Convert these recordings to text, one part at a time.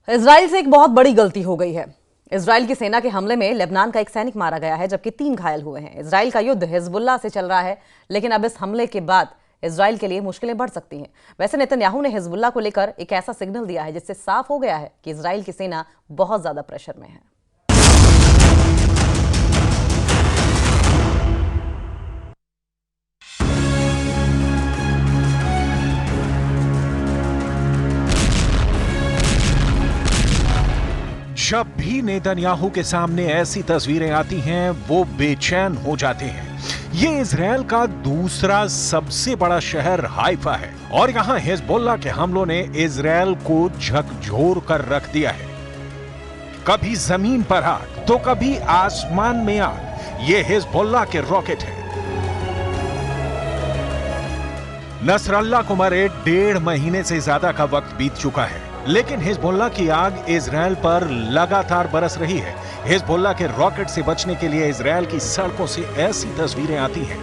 Israel से एक बहुत बड़ी गलती हो गई है। इजराइल की सेना के हमले में लेबनान का एक सैनिक मारा गया है, जबकि 3 घायल हुए हैं। इजराइल का युद्ध हिजबुल्लाह से चल रहा है, लेकिन अब इस हमले के बाद इजराइल के लिए मुश्किलें बढ़ सकती हैं। वैसे नेतन्याहू ने हिजबुल्लाह को लेकर एक ऐसा सिग्नल दिया है जिससे साफ हो गया है कि इजराइल की सेना बहुत ज्यादा प्रेशर में है। जब भी नेतन्याहू के सामने ऐसी तस्वीरें आती हैं, वो बेचैन हो जाते हैं। ये इजराइल का दूसरा सबसे बड़ा शहर हाइफा है और यहाँ हिजबुल्लाह के हमलों ने इजराइल को झकझोर कर रख दिया है। कभी जमीन पर आग तो कभी आसमान में आग। ये हिजबुल्लाह के रॉकेट हैं। नसरल्लाह को मरे 1.5 महीने से ज्यादा का वक्त बीत चुका है, लेकिन हिजबुल्लाह की आग इजराइल पर लगातार बरस रही है। हिजबुल्लाह के रॉकेट से बचने के लिए इजराइल की सड़कों से ऐसी तस्वीरें आती हैं।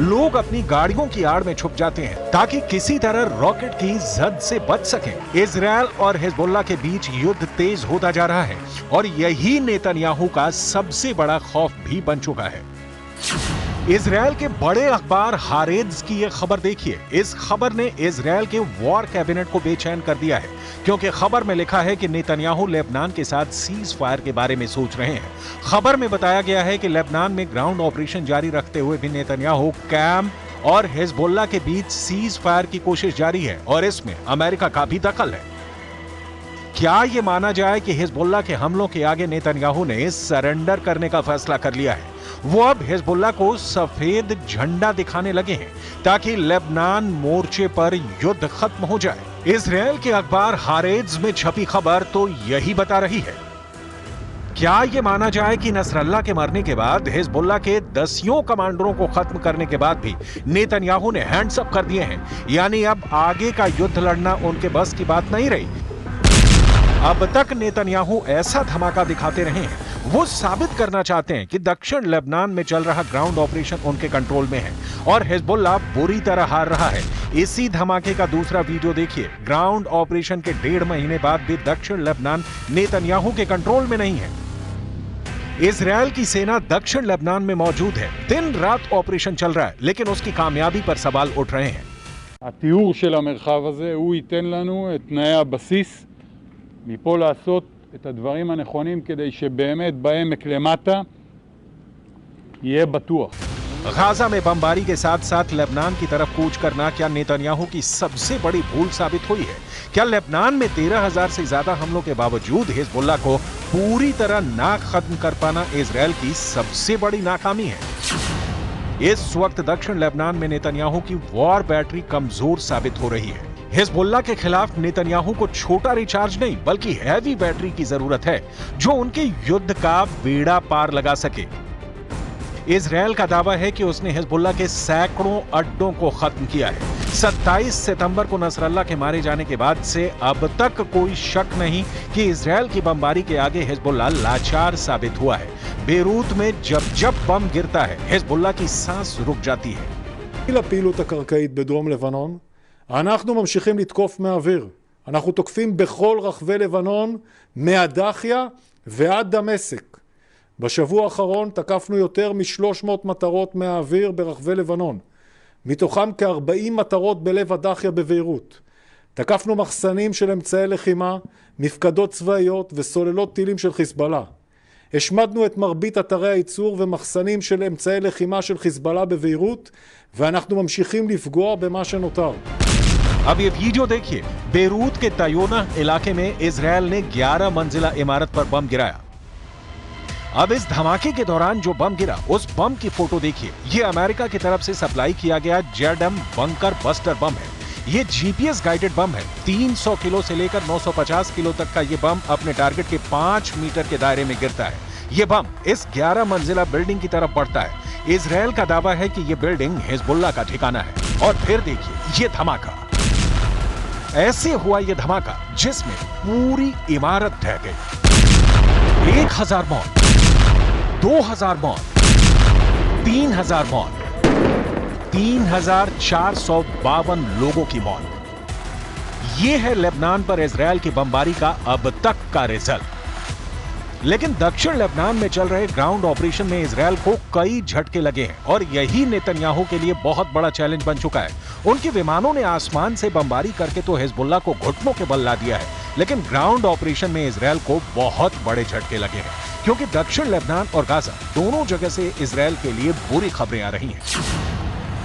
लोग अपनी गाड़ियों की आड़ में छुप जाते हैं ताकि किसी तरह रॉकेट की जद से बच सकें। इजराइल और हिजबुल्लाह के बीच युद्ध तेज होता जा रहा है और यही नेतन्याहू का सबसे बड़ा खौफ भी बन चुका है। इजराइल के बड़े अखबार हारेट्ज की यह खबर देखिए। इस खबर ने इजराइल के वॉर कैबिनेट को बेचैन कर दिया है, क्योंकि खबर में लिखा है कि नेतन्याहू लेबनान के साथ सीज फायर के बारे में सोच रहे हैं। खबर में बताया गया है कि लेबनान में ग्राउंड ऑपरेशन जारी रखते हुए भी नेतन्याहू कैम्प और हिजबुल्लाह के बीच सीज फायर की कोशिश जारी है और इसमें अमेरिका का भी दखल है। क्या यह माना जाए कि हिजबुल्लाह के हमलों के आगे नेतन्याहू ने सरेंडर करने का फैसला कर लिया है? वो अब हिजबुल्लाह को सफेद झंडा दिखाने लगे हैं ताकि लेबनान मोर्चे पर युद्ध खत्म हो जाए। इजराइल के अखबार हारेट्ज में छपी खबर तो यही बता रही है। क्या यह माना जाए कि नसरल्लाह के मरने के बाद हिजबुल्लाह के 10 कमांडरों को खत्म करने के बाद भी नेतन्याहू ने हैंड्स अप कर दिए हैं, यानी अब आगे का युद्ध लड़ना उनके बस की बात नहीं रही। अब तक नेतन्याहू ऐसा धमाका दिखाते रहे हैं। वो साबित करना चाहते हैं कि दक्षिण लेबनान में चल रहा ग्राउंड ऑपरेशन उनके कंट्रोल में है और हिजबुल्लाह बुरी तरह हार रहा है। इसी धमाके का दूसरा वीडियो देखिए। ग्राउंड ऑपरेशन के 1.5 महीने बाद भी दक्षिण लेबनान नेतन्याहू के कंट्रोल में नहीं है। इजराइल की सेना दक्षिण लेबनान में मौजूद है। दिन रात ऑपरेशन चल रहा है, लेकिन उसकी कामयाबी पर सवाल उठ रहे हैं। התיאור של המרחב הזה הוא ייתן לנו את תנאי הבסיס מפה לעשות את הדברים הנכונים כדי שבאמת בעמק למטה יהיה בטוח। गाजा में बमबारी के साथ साथ लेबनान की तरफ कूच करना क्या नेतन्याहू की सबसे बड़ी भूल साबित हुई है? क्या लेबनान में 13,000 से ज्यादा हमलों के बावजूद हिजबुल्लाह को पूरी तरह ना खत्म कर पाना इजराइल की सबसे बड़ी नाकामी है? इस वक्त दक्षिण लेबनान में नेतन्याहू की वॉर बैटरी कमजोर साबित हो रही है। हिजबुल्लाह के खिलाफ नेतन्याहू को छोटा रिचार्ज नहीं बल्कि हैवी बैटरी की जरूरत है, जो उनके युद्ध का बेड़ा पार लगा सके। इजराइल का दावा है कि उसने हिजबुल्लाह के सैकड़ों अड्डों को खत्म किया है। 27 सितंबर को नसरल्लाह के मारे जाने के बाद से अब तक कोई शक नहीं कि इजराइल की बमबारी के आगे हिजबुल्लाह लाचार साबित हुआ है। बेरूत में जब जब बम गिरता है, हिजबुल्लाह की सांस रुक जाती है। לפעילות הקרקעית בדרום לבנון, אנחנו ממשיכים לתקוף מהאוויר. אנחנו תוקפים בכל רחבי לבנון, מהדחיה ועד דמשק. בשבוע האחרון תקפנו יותר מ-300 מטרות מהאוויר ברחבי לבנון. מתוכם כ-40 מטרות בלב הדחיה בביירות. תקפנו מחסנים של אמצעי לחימה, מפקדות צבאיות וסוללות טילים של חיזבאללה. השמדנו את מרבית אתרי הייצור ומחסנים של אמצעי לחימה של חיזבאללה בביירות, ואנחנו ממשיכים לפגוע במה שנותר. अब ये वीडियो देखिए। बेरूत के तायोना इलाके में इजराइल ने 11 मंजिला इमारत पर बम गिराया। अब इस धमाके के दौरान जो बम गिरा, उस बम की फोटो देखिए। ये अमेरिका की तरफ से सप्लाई किया गया जेडएम बंकर बस्टर बम है। ये जीपीएस गाइडेड बम है। 300 किलो से लेकर 950 किलो तक का ये बम अपने टारगेट के 5 मीटर के दायरे में गिरता है। ये बम इस 11 मंजिला बिल्डिंग की तरफ बढ़ता है। इजराइल का दावा है कि ये बिल्डिंग हिजबुल्लाह का ठिकाना है। और फिर देखिए ये धमाका। ऐसे हुआ ये धमाका जिसमें पूरी इमारत ढह गई। 1000 मौत, 2000 मौत, 3000 मौत, 3452 लोगों की मौत। ये है लेबनान पर इजरायल की बमबारी का अब तक का रिजल्ट। लेकिन दक्षिण लेबनान में चल रहे ग्राउंड ऑपरेशन में इजरायल को कई झटके लगे हैं और यही नेतन्याहू के लिए बहुत बड़ा चैलेंज बन चुका है। उनके विमानों ने आसमान से बमबारी करके तो हिजबुल्लाह को घुटनों के बल ला दिया है, लेकिन ग्राउंड ऑपरेशन में इजरायल को बहुत बड़े झटके लगे हैं, क्योंकि दक्षिण लेबनान और गाजा दोनों जगह से इजरायल के लिए बुरी खबरें आ रही हैं।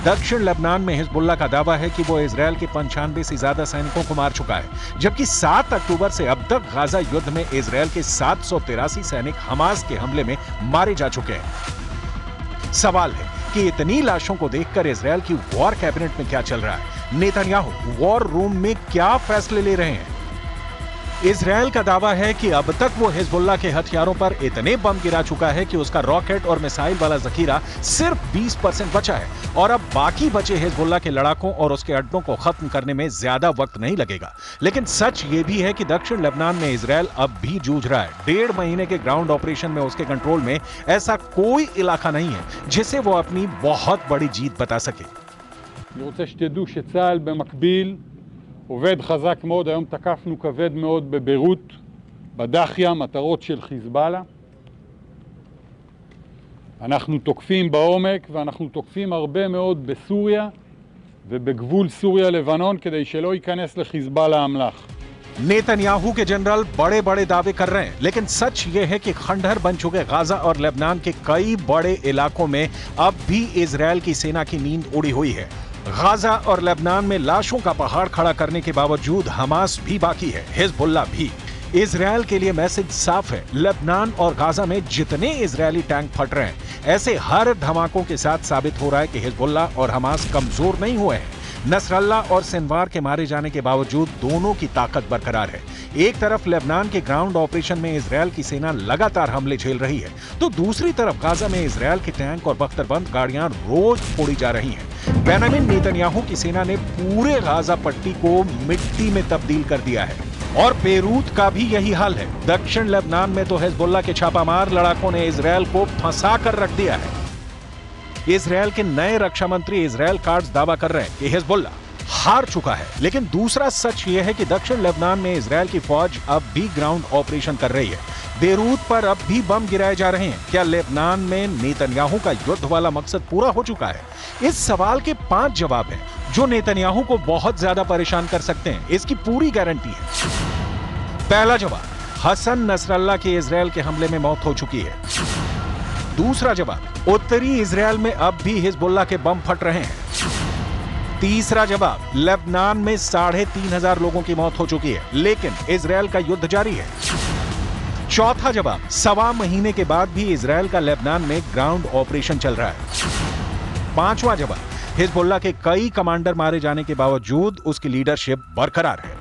दक्षिण लेबनान में हिजबुल्लाह का दावा है कि वो इजरायल के 95 से ज्यादा सैनिकों को मार चुका है, जबकि 7 अक्टूबर से अब तक गाजा युद्ध में इजरायल के 783 सैनिक हमास के हमले में मारे जा चुके हैं। सवाल है कि इतनी लाशों को देखकर इजरायल की वॉर कैबिनेट में क्या चल रहा है? नेतन्याहू वॉर रूम में क्या फैसले ले रहे हैं? इजरायल का दावा है कि अब तक वो हिजबुल्लाह के हथियारों पर इतने बम गिरा चुका है कि उसका रॉकेट और मिसाइल वाला जखीरा सिर्फ 20% बचा है और अब बाकी बचे हिजबुल्लाह के लड़ाकों और उसके अड्डों को खत्म करने में ज्यादा वक्त नहीं लगेगा। लेकिन सच ये भी है कि दक्षिण लेबनान में इजरायल अब भी जूझ रहा है। 1.5 महीने के ग्राउंड ऑपरेशन में उसके कंट्रोल में ऐसा कोई इलाका नहीं है जिसे वो अपनी बहुत बड़ी जीत बता सके। אני רוצה שתדעו שצה"ל במקביל עובד חזק מאוד. היום תקפנו כבד מאוד בביירות, בדחיה, מטרות של חיזבאללה. אנחנו תוקפים בעומק ואנחנו תוקפים הרבה מאוד בסוריה ובגבול סוריה-לבנון כדי שלא ייכנס לחיזבאללה אמל"ח. नेतन्याहू के जनरल बड़े बड़े दावे कर रहे हैं, लेकिन सच ये है कि खंडहर बन चुके गाजा और लेबनान के कई बड़े इलाकों में अब भी इजरायल की सेना की नींद उड़ी हुई है। गाजा और लेबनान में लाशों का पहाड़ खड़ा करने के बावजूद हमास भी बाकी है, हिजबुल्लाह भी। इजरायल के लिए मैसेज साफ है, लेबनान और गाजा में जितने इजरायली टैंक फट रहे हैं, ऐसे हर धमाकों के साथ साबित हो रहा है कि हिजबुल्लाह और हमास कमजोर नहीं हुए हैं। नसरल्ला और सिनवार के मारे जाने के बावजूद दोनों की ताकत बरकरार है। एक तरफ लेबनान के ग्राउंड ऑपरेशन में इजरायल की सेना लगातार हमले झेल रही है, तो दूसरी तरफ गाजा में इजरायल के टैंक और बख्तरबंद गाड़ियां रोज फोड़ी जा रही हैं। बेंजामिन नेतन्याहू की सेना ने पूरे गाजा पट्टी को मिट्टी में तब्दील कर दिया है और बेरूत का भी यही हाल है। दक्षिण लेबनान में तो हिजबुल्लाह के छापामार लड़ाकों ने इजरायल को फंसा कर रख दिया है। इजरायल के नए रक्षा मंत्री इजरायल कार्ड्स दावा कर रहे हैं कि हिजबुल्लाह हार चुका है, लेकिन दूसरा सच यह है कि दक्षिण लेबनान में इजरायल की फौज अब भी ग्राउंड ऑपरेशन कर रही है। बेरूत पर अब भी बम गिराए जा रहे हैं। क्या लेबनान में नेतन्याहू का युद्ध वाला मकसद पूरा हो चुका है? इस सवाल के 5 जवाब हैं जो नेतन्याहू को बहुत ज्यादा परेशान कर सकते हैं, इसकी पूरी गारंटी है। पहला जवाब, हसन नसरल्ला की इजरायल के हमले में मौत हो चुकी है। दूसरा जवाब, उत्तरी इजरायल में अब भी हिजबुल्लाह के बम फट रहे हैं। तीसरा जवाब, लेबनान में 3500 लोगों की मौत हो चुकी है, लेकिन इजरायल का युद्ध जारी है। चौथा जवाब, 1.25 महीने के बाद भी इजरायल का लेबनान में ग्राउंड ऑपरेशन चल रहा है। पांचवा जवाब, हिजबुल्लाह के कई कमांडर मारे जाने के बावजूद उसकी लीडरशिप बरकरार है।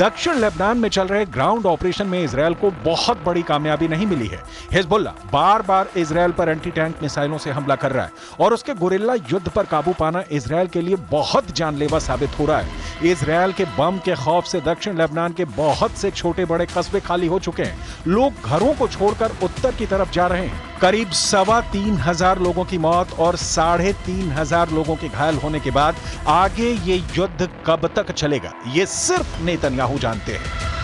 दक्षिण लेबनान में चल रहे ग्राउंड ऑपरेशन में इजरायल को बहुत बड़ी कामयाबी नहीं मिली है। हिजबुल्लाह बार बार इजरायल पर एंटी टैंक मिसाइलों से हमला कर रहा है और उसके गुरिल्ला युद्ध पर काबू पाना इजरायल के लिए बहुत जानलेवा साबित हो रहा है। इजरायल के बम के खौफ से दक्षिण लेबनान के बहुत से छोटे बड़े कस्बे खाली हो चुके हैं। लोग घरों को छोड़कर उत्तर की तरफ जा रहे हैं। करीब 3,2500 लोगों की मौत और 3,500 लोगों के घायल होने के बाद आगे ये युद्ध कब तक चलेगा, ये सिर्फ नेतन्याहू जानते हैं।